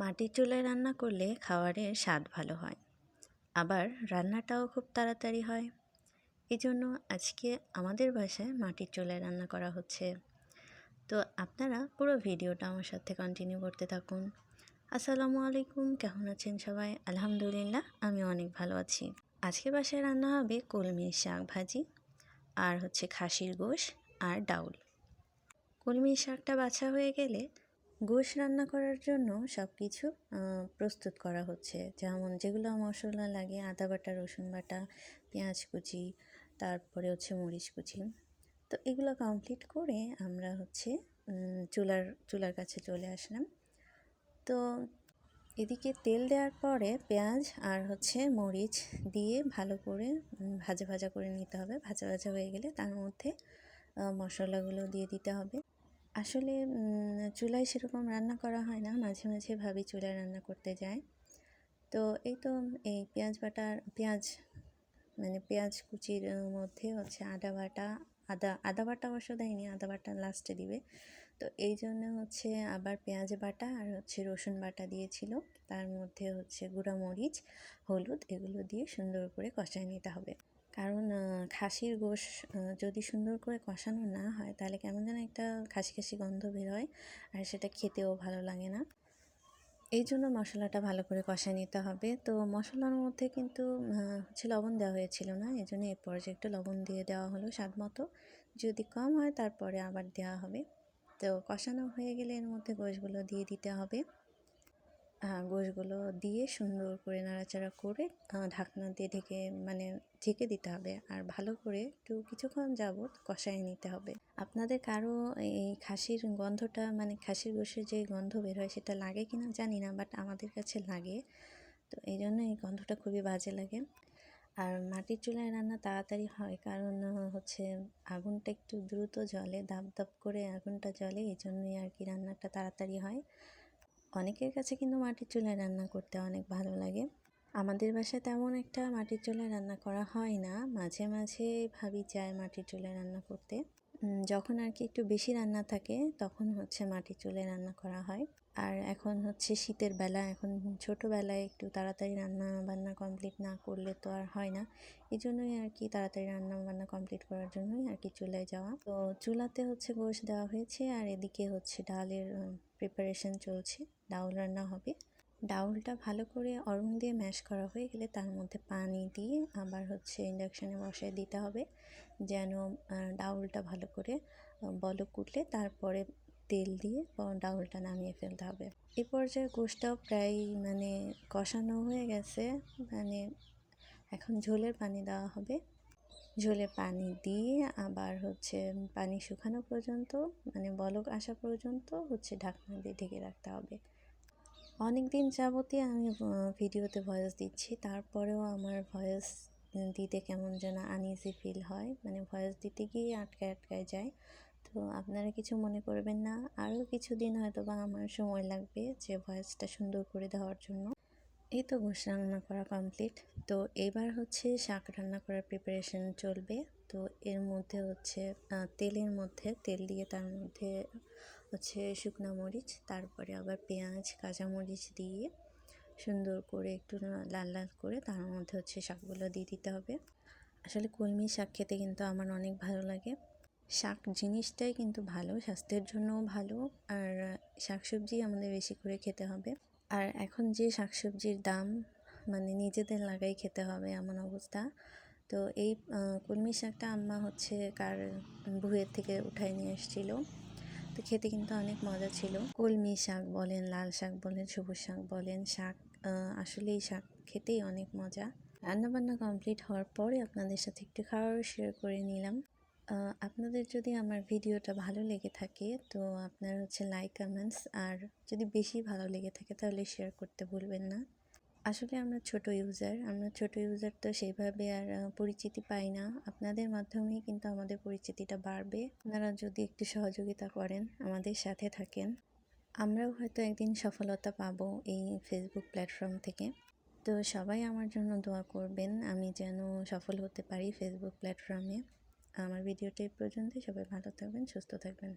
মাটির চুলায় রান্না করলে খাবারের স্বাদ ভালো হয়, আবার রান্নাটাও খুব তাড়াতাড়ি হয়। এজন্য আজকে আমাদের বাসায় মাটির চুলায় রান্না করা হচ্ছে। তো আপনারা পুরো ভিডিওটা আমার সাথে কন্টিনিউ করতে থাকুন। আসসালামু আলাইকুম, কেমন আছেন সবাই? আলহামদুলিল্লাহ, আমি অনেক ভালো আছি। আজকে বাসায় রান্না হবে কলমির শাক ভাজি, আর খাসির গোশ আর ডাউল। কলমির শাকটা বাছা হয়ে গেলে গোশ রান্না করার জন্য সব কিছু প্রস্তুত করা হচ্ছে। যেমন যেগুলো মশলা লাগে, আদা বাটা, রসুন বাটা, পেঁয়াজ কুচি, তারপরে মরিচ কুচি। তো এগুলো কমপ্লিট করে আমরা চুলার কাছে চলে আসলাম। তো এদিকে তেল দেওয়ার পরে পেঁয়াজ আর মরিচ দিয়ে ভালো করে ভাজা ভাজা করে নিতে হবে। ভাজা ভাজা হয়ে গেলে তার মধ্যে মশলাগুলো দিয়ে দিতে হবে। আসলে চুলায় সেরকম রান্না করা হয় না, মাঝে মাঝে ভাবি চুলায় রান্না করতে যাই। তো এই পেঁয়াজ কুচির মধ্যে আদা বাটা অবশ্য দেয়নি, আদা বাটা লাস্টে দিবে। তো এই জন্য আবার পেঁয়াজ বাটা আর রসুন বাটা দিয়েছিল। তার মধ্যে গুঁড়া মরিচ, হলুদ এগুলো দিয়ে সুন্দর করে কষায় নিতে হবে। কারণ খাসির গোশ যদি সুন্দর করে কষানো না হয় তাহলে কেমন যেন একটা খাসি খাসি গন্ধ বের হয়, আর সেটা খেতেও ভালো লাগে না। এই জন্য মশলাটা ভালো করে কষায় নিতে হবে। তো মশলার মধ্যে কিন্তু লবণ দেওয়া হয়েছিল না, এই জন্য এই পর্যায়ে একটু লবণ দিয়ে দেওয়া হলো স্বাদ মতো। যদি কম হয় তারপরে আবার দেওয়া হবে। তো কষানো হয়ে গেলে এর মধ্যে গোশগুলো দিয়ে দিতে হবে। গোশগুলো দিয়ে সুন্দর করে নাড়াচাড়া করে ঢাকনা দিয়ে ঢেকে দিতে হবে, আর ভালো করে একটু কিছুক্ষণ যাবত কষায় নিতে হবে। আপনাদের কারো এই খাসির গন্ধটা খাসির গোশের যে গন্ধ বের হয় সেটা লাগে কিনা জানি না, বাট আমাদের কাছে লাগে। তো এই জন্য এই গন্ধটা খুবই বাজে লাগে। আর মাটির চুলায় রান্না তাড়াতাড়ি হয় কারণ আগুনটা একটু দ্রুত জ্বলে, দাপ দাপ করে আগুনটা জ্বলে, এই জন্যই আর কি রান্নাটা তাড়াতাড়ি হয়। অনেকের কাছে কিন্তু মাটির চুলায় রান্না করতে অনেক ভালো লাগে। আমাদের বাসায় তেমন একটা মাটির চুলায় রান্না করা হয় না, মাঝে মাঝে ভাবি যায় মাটির চুলায় রান্না করতে। যখন আর কি একটু বেশি রান্না থাকে তখন মাটির চুলায় রান্না করা হয়। আর এখন শীতের বেলা, এখন ছোটোবেলায় একটু তাড়াতাড়ি রান্না বান্না কমপ্লিট না করলে তো আর হয় না। এই জন্যই আর কি তাড়াতাড়ি রান্না বান্না কমপ্লিট করার জন্যই আর কি চুলায় যাওয়া। তো চুলাতে গোশ দেওয়া হয়েছে, আর এদিকে ডালের প্রিপারেশন চলছে। ডাউল রান্না হবে। ডাউলটা ভালো করে অরুণ দিয়ে ম্যাশ করা হয়ে গেলে তার মধ্যে পানি দিয়ে আবার ইন্ডাকশানে বসায় দিতে হবে, যেন ডাউলটা ভালো করে বলক উঠলে তারপরে তেল দিয়ে ডাউলটা নামিয়ে ফেলতে হবে। এই পর্যায়ে গোশটাও প্রায় কষানো হয়ে গেছে, এখন ঝোলের পানি দেওয়া হবে। ঝোলের পানি দিয়ে আবার পানি শুকানো পর্যন্ত বলক আসা পর্যন্ত ঢাকনা দিয়ে ঢেকে রাখতে হবে। অনেক দিন যাবতই আমি ভিডিওতে ভয়েস দিচ্ছি, তারপরেও আমার ভয়েস দিতে কেমন যেন আনইজি ফিল হয়, ভয়েস দিতে গিয়ে আটকায় যায়। তো আপনারা কিছু মনে করবেন না, আরও কিছুদিন হয়তো বা আমার সময় লাগবে যে ভয়েসটা সুন্দর করে দেওয়ার জন্য। এই তো গোশ রান্না করা কমপ্লিট। তো এবার শাক রান্না করার প্রিপারেশন চলবে। তো এর মধ্যে তেলের মধ্যে তেল দিয়ে তার মধ্যে শুকনো মরিচ, তারপরে আবার পেঁয়াজ, কাঁচামরিচ দিয়ে সুন্দর করে একটু লাল লাল করে তার মধ্যে শাকগুলো দিয়ে দিতে হবে। আসলে কলমি শাক খেতে কিন্তু আমার অনেক ভালো লাগে। শাক জিনিসটাই কিন্তু ভালো, স্বাস্থ্যের জন্যও ভালো, আর শাকসবজি আমাদের বেশি করে খেতে হবে। আর এখন যে শাকসবজির দাম, নিজেদের লাগাই খেতে হবে এমন অবস্থা। তো এই কলমি শাকটা আম্মা কার ভুঁয়ের থেকে উঠায় নিয়ে এসেছিলো। তো খেতে কিন্তু অনেক মজা ছিল। কলমি শাক বলেন, লাল শাক বলেন, সবুজ শাক বলেন, আসলে এই শাক খেতেই অনেক মজা। রান্নাবান্না কমপ্লিট হওয়ার পরে আপনাদের সাথে একটু খাবার শেয়ার করে নিলাম। আপনাদের যদি আমার ভিডিওটা ভালো লেগে থাকে তো আপনারা লাইক, কমেন্টস, আর যদি বেশি ভালো লেগে থাকে তাহলে শেয়ার করতে ভুলবেন না। আসলে আমরা ছোট ইউজার তো সেইভাবে আর পরিচিতি পাই না। আপনাদের মাধ্যমেই কিন্তু আমাদের পরিচিতিটা বাড়বে। আপনারা যদি একটু সহযোগিতা করেন, আমাদের সাথে থাকেন, আমরাও হয়তো একদিন সফলতা পাবো এই ফেসবুক প্ল্যাটফর্ম থেকে। তো সবাই আমার জন্য দোয়া করবেন, আমি যেন সফল হতে পারি ফেসবুক প্ল্যাটফর্মে। আমার ভিডিওটা এই পর্যন্তই। সবাই ভালো থাকবেন, সুস্থ থাকবেন।